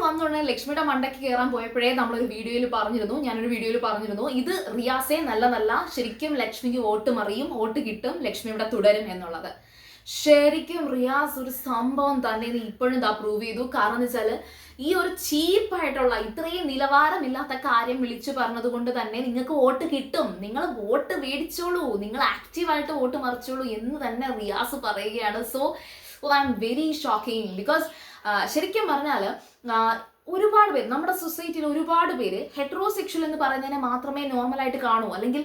വന്നുടനെ ലക്ഷ്മിയുടെ മണ്ടയ്ക്ക് കയറാൻ പോയപ്പോഴേ ഞാനൊരു വീഡിയോയിൽ പറഞ്ഞിരുന്നു ഇത് റിയാസെ നല്ല ശരിക്കും ലക്ഷ്മിക്ക് വോട്ട് മറിയും, വോട്ട് കിട്ടും, ലക്ഷ്മി ഇവിടെ തുടരും എന്നുള്ളത്. ശരിക്കും റിയാസ് ഒരു സംഭവം തന്നെ ഇപ്പോഴും പ്രൂവ് ചെയ്തു. കാരണം എന്ന് വെച്ചാൽ ഈ ഒരു ചീപ്പായിട്ടുള്ള ഇത്രയും നിലവാരമില്ലാത്ത കാര്യം വിളിച്ചു പറഞ്ഞത് കൊണ്ട് തന്നെ നിങ്ങൾക്ക് വോട്ട് കിട്ടും, നിങ്ങൾ വോട്ട് മേടിച്ചോളൂ, നിങ്ങൾ ആക്റ്റീവായിട്ട് വോട്ട് മറിച്ചോളൂ എന്ന് തന്നെ റിയാസ് പറയുകയാണ്. So I am very shocking. Because ശരിക്കും പറഞ്ഞാൽ ഒരുപാട് പേര് നമ്മുടെ സൊസൈറ്റിയിൽ ഒരുപാട് പേര് ഹെറ്ററോസെക്ഷൽ എന്ന് പറയുന്നതിനെ മാത്രമേ നോർമലായിട്ട് കാണൂ. അല്ലെങ്കിൽ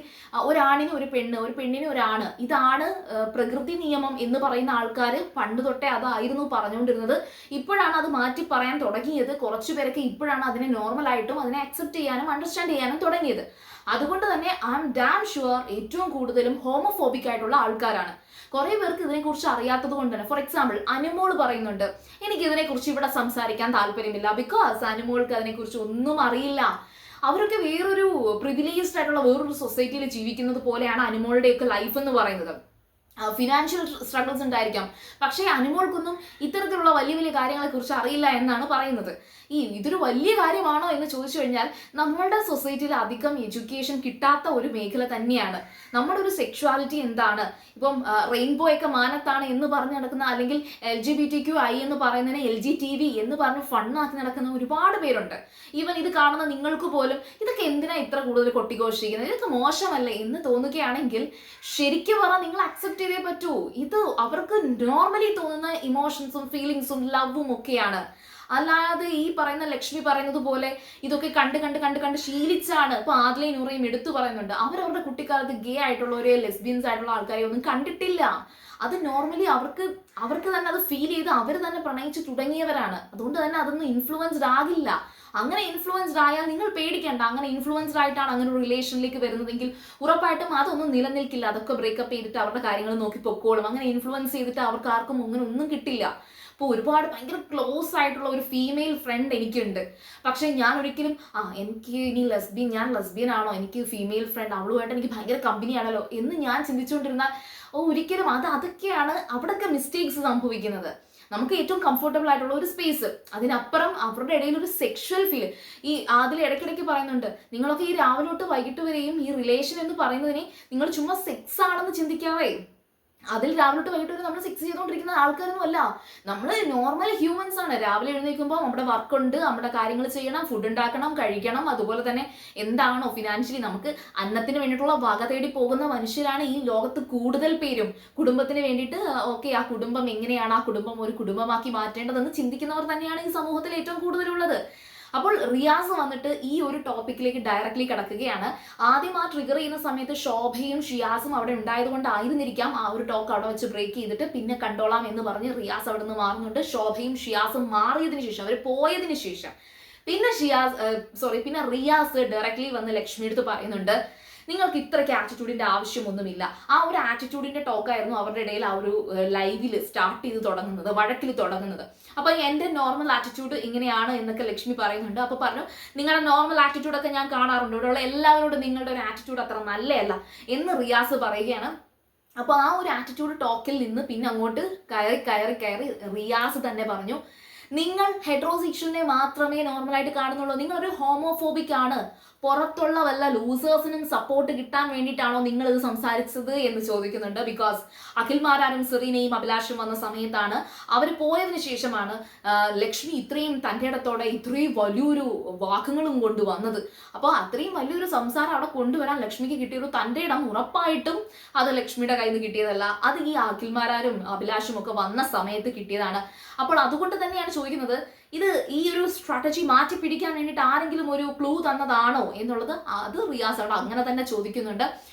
ഒരാണിന് ഒരു പെണ്ണ്, ഒരു പെണ്ണിന് ഒരാണ്, ഇതാണ് പ്രകൃതി നിയമം എന്ന് പറയുന്ന ആൾക്കാർ പണ്ട് തൊട്ടേ അതായിരുന്നു പറഞ്ഞുകൊണ്ടിരുന്നത്. ഇപ്പോഴാണ് അത് മാറ്റി പറയാൻ തുടങ്ങിയത്. കുറച്ചു പേരൊക്കെ ഇപ്പോഴാണ് അതിനെ നോർമലായിട്ടും അതിനെ അക്സെപ്റ്റ് ചെയ്യാനും അണ്ടർസ്റ്റാൻഡ് ചെയ്യാനും തുടങ്ങിയത്. അതുകൊണ്ട് തന്നെ ഐ എം ഡാം ഷുവർ ഏറ്റവും കൂടുതലും ഹോമോഫോബിക് ആയിട്ടുള്ള ആൾക്കാരാണ്. കുറെ പേർക്ക് ഇതിനെക്കുറിച്ച് അറിയാത്തത് കൊണ്ട് തന്നെ, ഫോർ എക്സാമ്പിൾ അനുമോൾ പറയുന്നുണ്ട് എനിക്ക് ഇതിനെക്കുറിച്ച് ഇവിടെ സംസാരിക്കാൻ താല്പര്യമില്ല, ബിക്കോസ് അനുമോൾക്ക് അതിനെക്കുറിച്ച് ഒന്നും അറിയില്ല. അവരൊക്കെ വേറൊരു പ്രിവിലേജ്ഡ് ആയിട്ടുള്ള വേറൊരു സൊസൈറ്റിയിൽ ജീവിക്കുന്നത് പോലെയാണ് അനുമോളുടെയൊക്കെ ലൈഫ് എന്ന് പറയുന്നത്. ഫിനാൻഷ്യൽ സ്ട്രഗിൾസ് ഉണ്ടായിരിക്കാം, പക്ഷേ അനുമോൾക്കൊന്നും ഇത്തരത്തിലുള്ള വലിയ വലിയ കാര്യങ്ങളെ കുറിച്ച് അറിയില്ല എന്നാണ് പറയുന്നത്. ഇതൊരു വലിയ കാര്യമാണോ എന്ന് ചോദിച്ചു കഴിഞ്ഞാൽ നമ്മളുടെ സൊസൈറ്റിയിൽ അധികം എഡ്യൂക്കേഷൻ കിട്ടാത്ത ഒരു മേഖല തന്നെയാണ്. നമ്മുടെ ഒരു സെക്ഷുവാലിറ്റി എന്താണ്, ഇപ്പം റെയിൻബോ ഒക്കെ മാനത്താണ് എന്ന് പറഞ്ഞ് നടക്കുന്ന, അല്ലെങ്കിൽ LGBTQI എന്ന് പറയുന്നതിനെ LGTV എന്ന് പറഞ്ഞ് ഫണ്ണാക്കി നടക്കുന്ന ഒരുപാട് പേരുണ്ട്. ഈവൻ ഇത് കാണുന്ന നിങ്ങൾക്ക് പോലും ഇതൊക്കെ എന്തിനാ ഇത്ര കൂടുതൽ കൊട്ടിഘോഷിക്കുന്നത്, ഇതൊക്കെ മോശമല്ലേ എന്ന് തോന്നുകയാണെങ്കിൽ ശരിക്കും പറഞ്ഞാൽ നിങ്ങൾ അക്സെപ്റ്റ് ചെയ്തേ പറ്റൂ. ഇത് അവർക്ക് നോർമലി തോന്നുന്ന ഇമോഷൻസും ഫീലിങ്സും ലവും ഒക്കെയാണ്. അല്ലാതെ ഈ പറയുന്ന ലക്ഷ്മി പറയുന്നത് പോലെ ഇതൊക്കെ കണ്ട് ശീലിച്ചാണ്. ഇപ്പൊ ആദിലയും നൂറയും എടുത്തു പറയുന്നുണ്ട് അവരവരുടെ കുട്ടിക്കാലത്ത് ഗേ ആയിട്ടുള്ളവരെ, ലെസ്ബിയൻസ് ആയിട്ടുള്ള ആൾക്കാരെ ഒന്നും കണ്ടിട്ടില്ല. അത് നോർമലി അവർക്ക് തന്നെ അത് ഫീൽ ചെയ്ത് അവർ തന്നെ പ്രണയിച്ച് തുടങ്ങിയവരാണ്. അതുകൊണ്ട് തന്നെ അതൊന്നും ഇൻഫ്ലുവൻസ്ഡ് ആകില്ല. അങ്ങനെ ഇൻഫ്ലുവൻസ്ഡ് ആയാൽ നിങ്ങൾ പേടിക്കേണ്ട. അങ്ങനെ ഇൻഫ്ലുവൻസ്ഡ് ആയിട്ടാണ് അങ്ങനെ ഒരു റിലേഷനിലേക്ക് വരുന്നതെങ്കിൽ ഉറപ്പായിട്ടും അതൊന്നും നിലനിൽക്കില്ല. അതൊക്കെ ബ്രേക്കപ്പ് ചെയ്തിട്ട് അവരുടെ കാര്യങ്ങൾ നോക്കി പൊക്കോളും. അങ്ങനെ ഇൻഫ്ലുവൻസ് ചെയ്തിട്ട് അവർക്ക് ആർക്കും അങ്ങനെ ഒന്നും കിട്ടില്ല. അപ്പോൾ ഒരുപാട് ഭയങ്കര ക്ലോസ് ആയിട്ടുള്ള ഒരു ഫീമെയിൽ ഫ്രണ്ട് എനിക്കുണ്ട്. പക്ഷേ ഞാൻ ഒരിക്കലും എനിക്ക് ഇനി ഞാൻ ലെസ്ബിയൻ ആണോ, എനിക്ക് ഫീമെയിൽ ഫ്രണ്ട് അവളുമായിട്ട് എനിക്ക് ഭയങ്കര കമ്പനിയാണല്ലോ എന്ന് ഞാൻ ചിന്തിച്ചുകൊണ്ടിരുന്നാൽ ഒരിക്കലും അതൊക്കെയാണ് അവിടെയൊക്കെ മിസ്റ്റേക്സ് സംഭവിക്കുന്നത്. നമുക്ക് ഏറ്റവും കംഫർട്ടബിൾ ആയിട്ടുള്ള ഒരു സ്പേസ്, അതിനപ്പുറം അവരുടെ ഇടയിൽ ഒരു സെക്ഷൽ ഫീൽ. അതിൽ ഇടയ്ക്കിടയ്ക്ക് പറയുന്നുണ്ട് നിങ്ങളൊക്കെ ഈ രാവിലെ തൊട്ട് വൈകിട്ട് വരെയും ഈ റിലേഷൻ എന്ന് പറയുന്നതിനെ നിങ്ങൾ ചുമ്മാ സെക്സ് ആണെന്ന് ചിന്തിക്കാവേ. അതിൽ രാവിലെ തൊട്ട് വൈകിട്ട് വരെ നമ്മൾ സെക്സ് ചെയ്തുകൊണ്ടിരിക്കുന്ന ആൾക്കാരൊന്നും അല്ല. നമ്മൾ നോർമൽ ഹ്യൂമൻസ് ആണ്. രാവിലെ എഴുന്നേൽക്കുമ്പോൾ നമ്മുടെ വർക്ക് ഉണ്ട്, നമ്മുടെ കാര്യങ്ങൾ ചെയ്യണം, ഫുഡ് ഉണ്ടാക്കണം, കഴിക്കണം. അതുപോലെ തന്നെ എന്താണോ ഫിനാൻഷ്യലി നമുക്ക് അന്നത്തിന് വേണ്ടിയിട്ടുള്ള വക തേടി പോകുന്ന മനുഷ്യരാണ് ഈ ലോകത്ത് കൂടുതൽ പേരും. കുടുംബത്തിന് വേണ്ടിയിട്ട് ആ കുടുംബം എങ്ങനെയാണ്, ആ കുടുംബം ഒരു കുടുംബമാക്കി മാറ്റേണ്ടതെന്ന് ചിന്തിക്കുന്നവർ തന്നെയാണ് ഈ സമൂഹത്തിൽ ഏറ്റവും കൂടുതലുള്ളത്. അപ്പോൾ റിയാസ് വന്നിട്ട് ഈ ഒരു ടോപ്പിക്കിലേക്ക് ഡയറക്റ്റ്ലി കിടക്കുകയാണ്. ആദ്യം ട്രിഗർ ചെയ്യുന്ന സമയത്ത് ശോഭയും ഷിയാസും അവിടെ ഉണ്ടായതുകൊണ്ടായിരുന്നിരിക്കാം ആ ഒരു ടോക്ക് അവിടെ വെച്ച് ബ്രേക്ക് ചെയ്തിട്ട് പിന്നെ കണ്ടോളാം എന്ന് പറഞ്ഞ് റിയാസ് അവിടെ നിന്ന് മാറുന്നുണ്ട്. ശോഭയും ഷിയാസും മാറിയതിനു ശേഷം, അവർ പോയതിനു ശേഷം പിന്നെ റിയാസ് ഡയറക്റ്റ്ലി വന്ന് ലക്ഷ്മി അടുത്ത് പറയുന്നുണ്ട് നിങ്ങൾക്ക് ഇത്രയ്ക്ക് ആറ്റിറ്റ്യൂഡിന്റെ ആവശ്യമൊന്നുമില്ല. ആ ഒരു ആറ്റിറ്റ്യൂഡിന്റെ ടോക്കായിരുന്നു അവരുടെ ഇടയിൽ ആ ഒരു ലൈവിൽ സ്റ്റാർട്ട് ചെയ്ത് തുടങ്ങുന്നത്, വഴക്കിൽ തുടങ്ങുന്നത്. അപ്പൊ എന്റെ നോർമൽ ആറ്റിറ്റ്യൂഡ് ഇങ്ങനെയാണ് എന്നൊക്കെ ലക്ഷ്മി പറയുന്നുണ്ട്. അപ്പൊ പറഞ്ഞു നിങ്ങളുടെ നോർമൽ ആറ്റിറ്റ്യൂഡൊക്കെ ഞാൻ കാണാറുണ്ട്, ഇവിടെയുള്ള എല്ലാവരോടും നിങ്ങളുടെ ഒരു ആറ്റിറ്റ്യൂഡ് അത്ര നല്ലതല്ല എന്ന് റിയാസ് പറയുകയാണ്. അപ്പൊ ആ ഒരു ആറ്റിറ്റ്യൂഡ് ടോക്കിൽ നിന്ന് പിന്നെ അങ്ങോട്ട് കയറി റിയാസ് തന്നെ പറഞ്ഞു നിങ്ങൾ ഹെറ്ററോസെക്ഷലിനെ മാത്രമേ നോർമലായിട്ട് കാണുന്നുള്ളൂ, നിങ്ങളൊരു ഹോമോഫോബിക് ആണ്, പുറത്തുള്ള വല്ല ലൂസേഴ്സിനും സപ്പോർട്ട് കിട്ടാൻ വേണ്ടിയിട്ടാണോ നിങ്ങൾ ഇത് സംസാരിച്ചത് എന്ന് ചോദിക്കുന്നുണ്ട്. ബിക്കോസ് അഖിൽമാരാരും സെറീനയും അഭിലാഷും വന്ന സമയത്താണ്, അവർ പോയതിനു ശേഷമാണ് ലക്ഷ്മി ഇത്രയും തൻ്റെ ഇടത്തോടെ ഇത്രയും വലിയൊരു വാക്കുകളും കൊണ്ടുവന്നത്. അപ്പോൾ അത്രയും വലിയൊരു സംസാരം അവിടെ കൊണ്ടുവരാൻ ലക്ഷ്മിക്ക് കിട്ടിയൊരു തൻ്റെ ഇടം ഉറപ്പായിട്ടും അത് ലക്ഷ്മിയുടെ കയ്യിൽ നിന്ന് കിട്ടിയതല്ല, അത് ഈ അഖിൽമാരാരും അഭിലാഷും ഒക്കെ വന്ന സമയത്ത് കിട്ടിയതാണ്. അപ്പോൾ അതുകൊണ്ട് തന്നെയാണ് ചോദിക്കുന്നത് ഇത് ഈ ഒരു സ്ട്രാറ്റജി മാറ്റി പിടിക്കാൻ വേണ്ടിയിട്ട് ആരെങ്കിലും ഒരു ക്ലൂ തന്നതാണോ എന്നുള്ളത്. അത് റിയാസ് അവിടെ അങ്ങനെ തന്നെ ചോദിക്കുന്നുണ്ട്.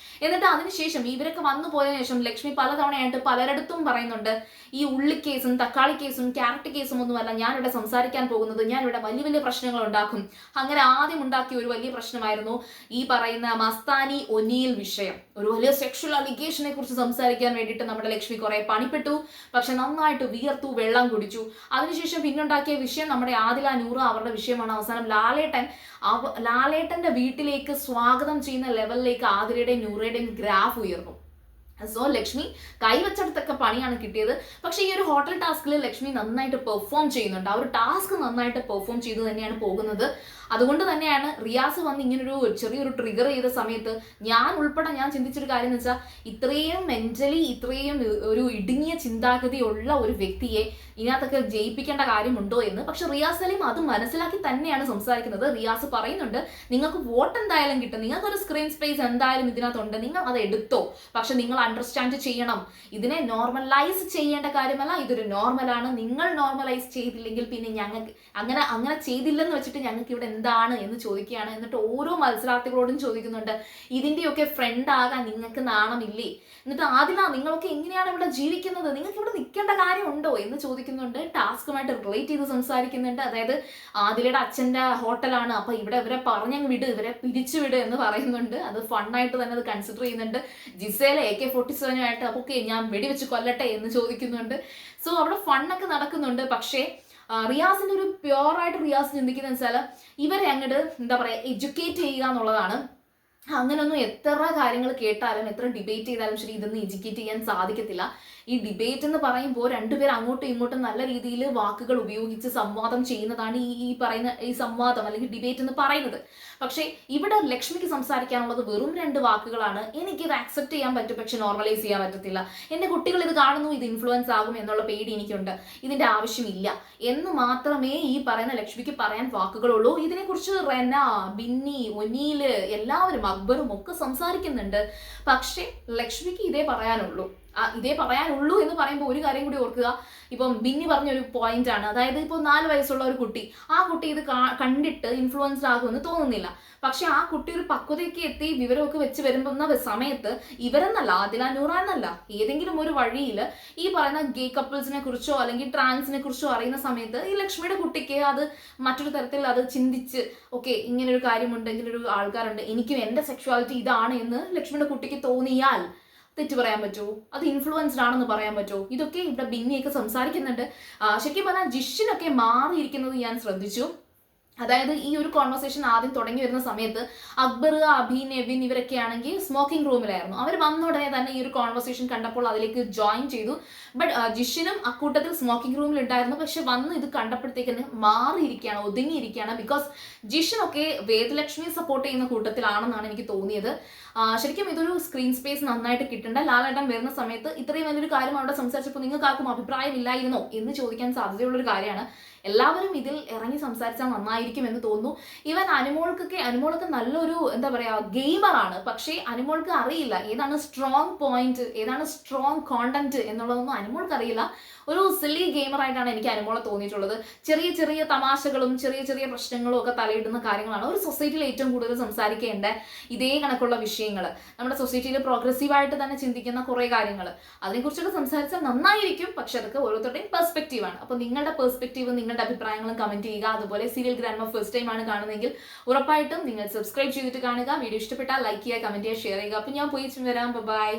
എന്നിട്ട് അതിനുശേഷം ഇവരൊക്കെ വന്നു പോയതിനു ശേഷം ലക്ഷ്മി പലതവണയായിട്ട് പലരിടത്തും പറയുന്നുണ്ട് ഈ ഉള്ളി കേസും തക്കാളി കേസും ക്യാരറ്റ് കേസും ഒന്നുമല്ല ഞാനിവിടെ സംസാരിക്കാൻ പോകുന്നത്, ഞാനിവിടെ വലിയ വലിയ പ്രശ്നങ്ങൾ ഉണ്ടാക്കും. അങ്ങനെ ആദ്യം ഉണ്ടാക്കിയ ഒരു വലിയ പ്രശ്നമായിരുന്നു ഈ പറയുന്ന മസ്താനി ഒനീൽ വിഷയം. ഒരു വലിയ സെക്ഷൽ അലിഗേഷനെ കുറിച്ച് സംസാരിക്കാൻ വേണ്ടിയിട്ട് നമ്മുടെ ലക്ഷ്മി കുറെ പണിപ്പെട്ടു, പക്ഷെ നന്നായിട്ട് വിയർത്തു, വെള്ളം കുടിച്ചു. അതിനുശേഷം പിന്നുണ്ടാക്കിയ വിഷയം നമ്മുടെ ആദില നൂറ അവരുടെ വിഷയമാണ്. അവസാനം ലാലേട്ടന്റെ വീട്ടിലേക്ക് സ്വാഗതം ചെയ്യുന്ന ലെവലിലേക്ക് ആതിരയുടെയും നൂറയുടെയും ഗ്രാഫ് ഉയർന്നു. സോ ലക്ഷ്മി കൈവച്ചെടുത്തൊക്കെ പണിയാണ് കിട്ടിയത്. പക്ഷേ ഈ ഒരു ഹോട്ടൽ ടാസ്കിൽ ലക്ഷ്മി നന്നായിട്ട് പെർഫോം ചെയ്യുന്നുണ്ട്. ആ ഒരു ടാസ്ക് നന്നായിട്ട് പെർഫോം ചെയ്തു തന്നെയാണ് പോകുന്നത്. അതുകൊണ്ട് തന്നെയാണ് റിയാസ് വന്ന് ഇങ്ങനൊരു ചെറിയൊരു ട്രിഗർ ചെയ്ത സമയത്ത് ഞാൻ ഉൾപ്പെടെ ഞാൻ ചിന്തിച്ചൊരു കാര്യം എന്ന് വെച്ചാൽ, ഇത്രയും മെന്റലി ഇത്രയും ഒരു ഇടുങ്ങിയ ചിന്താഗതിയുള്ള ഒരു വ്യക്തിയെ ഇതിനകത്തൊക്കെ ജയിപ്പിക്കേണ്ട കാര്യമുണ്ടോ എന്ന്. പക്ഷെ റിയാസ് സലീം അത് മനസ്സിലാക്കി തന്നെയാണ് സംസാരിക്കുന്നത്. റിയാസ് പറയുന്നുണ്ട്, നിങ്ങൾക്ക് വോട്ട് എന്തായാലും കിട്ടും, നിങ്ങൾക്കൊരു സ്ക്രീൻ സ്പേസ് എന്തായാലും ഇതിനകത്തുണ്ട്, നിങ്ങൾ അത് എടുത്തോ, പക്ഷെ നിങ്ങൾ അണ്ടർസ്റ്റാൻഡ് ചെയ്യണം, ഇതിനെ നോർമലൈസ് ചെയ്യേണ്ട കാര്യമല്ല, ഇതൊരു നോർമലാണ്. നിങ്ങൾ നോർമലൈസ് ചെയ്തില്ലെങ്കിൽ പിന്നെ ഞങ്ങൾക്ക് അങ്ങനെ ചെയ്തില്ലെന്ന് വെച്ചിട്ട് ഞങ്ങൾക്ക് ഇവിടെ എന്താണ് എന്ന് ചോദിക്കുകയാണ്. എന്നിട്ട് ഓരോ മത്സരാർത്ഥികളോടും ചോദിക്കുന്നുണ്ട്, ഇതിന്റെയൊക്കെ ഫ്രണ്ട് ആകാൻ നിങ്ങൾക്ക് നാണമില്ലേ? എന്നിട്ട് ആദില, നിങ്ങളൊക്കെ എങ്ങനെയാണ് ഇവിടെ ജീവിക്കുന്നത്, നിങ്ങൾക്ക് ഇവിടെ നിൽക്കേണ്ട കാര്യമുണ്ടോ എന്ന് ചോദിക്കുന്നുണ്ട്. ടാസ്കുമായിട്ട് റിലേറ്റ് ചെയ്ത് സംസാരിക്കുന്നുണ്ട്. അതായത് ആദിലയുടെ അച്ഛൻ്റെ ഹോട്ടലാണ്, അപ്പൊ ഇവിടെ ഇവരെ പറഞ്ഞങ്ങ് വിട്, ഇവരെ പിരിച്ചുവിട് എന്ന് പറയുന്നുണ്ട്. അത് ഫണ്ണായിട്ട് തന്നെ അത് കൺസിഡർ ചെയ്യുന്നുണ്ട്. ജിസേല AK-47 അപ്പൊ ഓക്കെ ഞാൻ വെടിവെച്ച് കൊല്ലട്ടെ എന്ന് ചോദിക്കുന്നുണ്ട്. സോ അവിടെ ഫണ്ണൊക്കെ നടക്കുന്നുണ്ട്. പക്ഷേ റിയാസിന്റെ ഒരു പ്യുവറായിട്ട് റിയാസ് ചിന്തിക്കുന്ന വെച്ചാൽ ഇവരെ അങ്ങോട്ട് എന്താ പറയുക എഡ്യൂക്കേറ്റ് ചെയ്യുക എന്നുള്ളതാണ്. അങ്ങനെയൊന്നും എത്ര കാര്യങ്ങൾ കേട്ടാലും എത്ര ഡിബേറ്റ് ചെയ്താലും ശരി ഇതൊന്നും എഡ്യൂക്കേറ്റ് ചെയ്യാൻ സാധിക്കത്തില്ല. ഈ ഡിബേറ്റ് എന്ന് പറയുമ്പോൾ രണ്ടുപേർ അങ്ങോട്ടും ഇങ്ങോട്ടും നല്ല രീതിയിൽ വാക്കുകൾ ഉപയോഗിച്ച് സംവാദം ചെയ്യുന്നതാണ് ഈ പറയുന്ന ഈ സംവാദം അല്ലെങ്കിൽ ഡിബേറ്റ് എന്ന് പറയുന്നത്. പക്ഷേ ഇവിടെ ലക്ഷ്മിക്ക് സംസാരിക്കാനുള്ളത് വെറും 2 വാക്കുകളാണ്. എനിക്കിത് ആക്സെപ്റ്റ് ചെയ്യാൻ പറ്റും, പക്ഷെ നോർമലൈസ് ചെയ്യാൻ പറ്റത്തില്ല. എൻ്റെ കുട്ടികൾ ഇത് കാണുന്നു, ഇത് ഇൻഫ്ലുവൻസ് ആകും എന്നുള്ള പേടി എനിക്കുണ്ട്, ഇതിന്റെ ആവശ്യമില്ല എന്ന് മാത്രമേ ഈ പറയുന്ന ലക്ഷ്മിക്ക് പറയാൻ വാക്കുകളുള്ളൂ. ഇതിനെക്കുറിച്ച് റെന, ബിന്നി, ഒനീല് എല്ലാവരും അക്ബറും ഒക്കെ സംസാരിക്കുന്നുണ്ട്. പക്ഷെ ലക്ഷ്മിക്ക് ഇതേ പറയാനുള്ളൂ എന്ന് പറയുമ്പോൾ ഒരു കാര്യം കൂടി ഓർക്കുക. ഇപ്പം ബിന്നി പറഞ്ഞൊരു പോയിന്റ് ആണ്, അതായത് ഇപ്പോൾ 4 വയസ്സുള്ള ഒരു കുട്ടി, ആ കുട്ടി ഇത് കണ്ടിട്ട് ഇൻഫ്ലുവൻസ്ഡ് ആകുമെന്ന് തോന്നുന്നില്ല. പക്ഷെ ആ കുട്ടി ഒരു പക്വതയ്ക്ക് എത്തി വിവരമൊക്കെ വെച്ച് വരുന്ന സമയത്ത് ഇവരെന്നല്ല, ആദില നൂറ എന്നല്ല, ഏതെങ്കിലും ഒരു വഴിയിൽ ഈ പറയുന്ന ഗേ കപ്പിൾസിനെ കുറിച്ചോ അല്ലെങ്കിൽ ട്രാൻസിനെ കുറിച്ചോ അറിയുന്ന സമയത്ത് ഈ ലക്ഷ്മിയുടെ കുട്ടിക്ക് അത് മറ്റൊരു തരത്തിൽ അത് ചിന്തിച്ച് ഓക്കെ ഇങ്ങനൊരു കാര്യമുണ്ട്, ഇങ്ങനൊരു ആൾക്കാരുണ്ട്, എനിക്കും എൻ്റെ സെക്ഷുവാലിറ്റി ഇതാണ് എന്ന് ലക്ഷ്മിയുടെ കുട്ടിക്ക് തോന്നിയാൽ തെറ്റ് പറയാൻ പറ്റുമോ? അത് ഇൻഫ്ലുവൻസ്ഡ് ആണെന്ന് പറയാൻ പറ്റുമോ? ഇതൊക്കെ ഇവിടെ ബിന്നിയൊക്കെ സംസാരിക്കുന്നുണ്ട്. ശരിക്കും പറഞ്ഞാൽ ജിഷിനൊക്കെ മാറിയിരിക്കുന്നത് ഞാൻ ശ്രദ്ധിച്ചു. അതായത് ഈ ഒരു കോൺവെർസേഷൻ ആദ്യം തുടങ്ങി വരുന്ന സമയത്ത് അക്ബർ, അഭി, നെവിൻ ഇവരൊക്കെ ആണെങ്കിൽ സ്മോക്കിംഗ് റൂമിലായിരുന്നു. അവർ വന്ന ഉടനെ തന്നെ ഈ ഒരു കോൺവെർസേഷൻ കണ്ടപ്പോൾ അതിലേക്ക് ജോയിൻ ചെയ്തു. ബട്ട് ജിഷിനും അക്കൂട്ടത്തിൽ സ്മോക്കിംഗ് റൂമിൽ ഉണ്ടായിരുന്നു. പക്ഷെ വന്ന് ഇത് കണ്ടപ്പോഴത്തേക്കിന് മാറിയിരിക്കുകയാണ്, ഒതുങ്ങിയിരിക്കുകയാണ്. ബിക്കോസ് ജിഷിനൊക്കെ വേദലക്ഷ്മിയെ സപ്പോർട്ട് ചെയ്യുന്ന കൂട്ടത്തിലാണെന്നാണ് എനിക്ക് തോന്നിയത്. ശരിക്കും ഇതൊരു സ്ക്രീൻ സ്പേസ് നന്നായിട്ട് കിട്ടേണ്ട. ലാലേട്ടൻ വരുന്ന സമയത്ത് ഇത്രയും വലിയൊരു കാര്യം അവിടെ സംസാരിച്ചപ്പോൾ നിങ്ങൾക്ക് ആർക്കും അഭിപ്രായമില്ലായിരുന്നോ എന്ന് ചോദിക്കാൻ സാധ്യതയുള്ളൊരു കാര്യമാണ്. എല്ലാവരും ഇതിൽ ഇറങ്ങി സംസാരിച്ചാൽ നന്നായിരിക്കും എന്ന് തോന്നുന്നു. ഈവൻ അനുമോൾക്ക് നല്ലൊരു എന്താ പറയാ ഗെയിമറാണ്. പക്ഷേ അനുമോൾക്ക് അറിയില്ല ഏതാണ് സ്ട്രോങ് പോയിന്റ്, ഏതാണ് സ്ട്രോങ് കോണ്ടന്റ് എന്നുള്ളതൊന്നും അനുമോൾക്ക് അറിയില്ല. ഒരു സില്ലി ഗെയിമറായിട്ടാണ് എനിക്ക് അനുമോളെ തോന്നിയിട്ടുള്ളത്. ചെറിയ ചെറിയ തമാശകളും ചെറിയ ചെറിയ പ്രശ്നങ്ങളും ഒക്കെ തലയിടുന്ന കാര്യങ്ങളാണ് ഒരു സൊസൈറ്റിയിൽ ഏറ്റവും കൂടുതൽ സംസാരിക്കേണ്ട ഇതേ കണക്കുള്ള വിഷയങ്ങൾ. നമ്മുടെ സൊസൈറ്റിയിൽ പ്രോഗ്രസീവായിട്ട് തന്നെ ചിന്തിക്കുന്ന കുറേ കാര്യങ്ങൾ, അതിനെക്കുറിച്ചൊക്കെ സംസാരിച്ചാൽ നന്നായിരിക്കും. പക്ഷെ അതൊക്കെ ഓരോരുത്തരുടെയും പെർസ്പെക്റ്റീവാണ്. അപ്പോൾ നിങ്ങളുടെ പെർസ്പെക്റ്റീവ്, നിങ്ങളുടെ അഭിപ്രായങ്ങളും കമന്റ് ചെയ്യുക. അതുപോലെ സീരിയൽ ഗ്രാൻഡ്മ ഫസ്റ്റ് ടൈം ആണ് കാണുന്നതെങ്കിൽ ഉറപ്പായിട്ടും നിങ്ങൾ സബ്സ്ക്രൈബ് ചെയ്തിട്ട് കാണുക. വീഡിയോ ഇഷ്ടപ്പെട്ടാൽ ലൈക്ക് ചെയ്യുക, കമന്റ് ചെയ്യുക, ഷെയർ ചെയ്യുക. അപ്പോൾ ഞാൻ പോയി വരാം. ബൈ.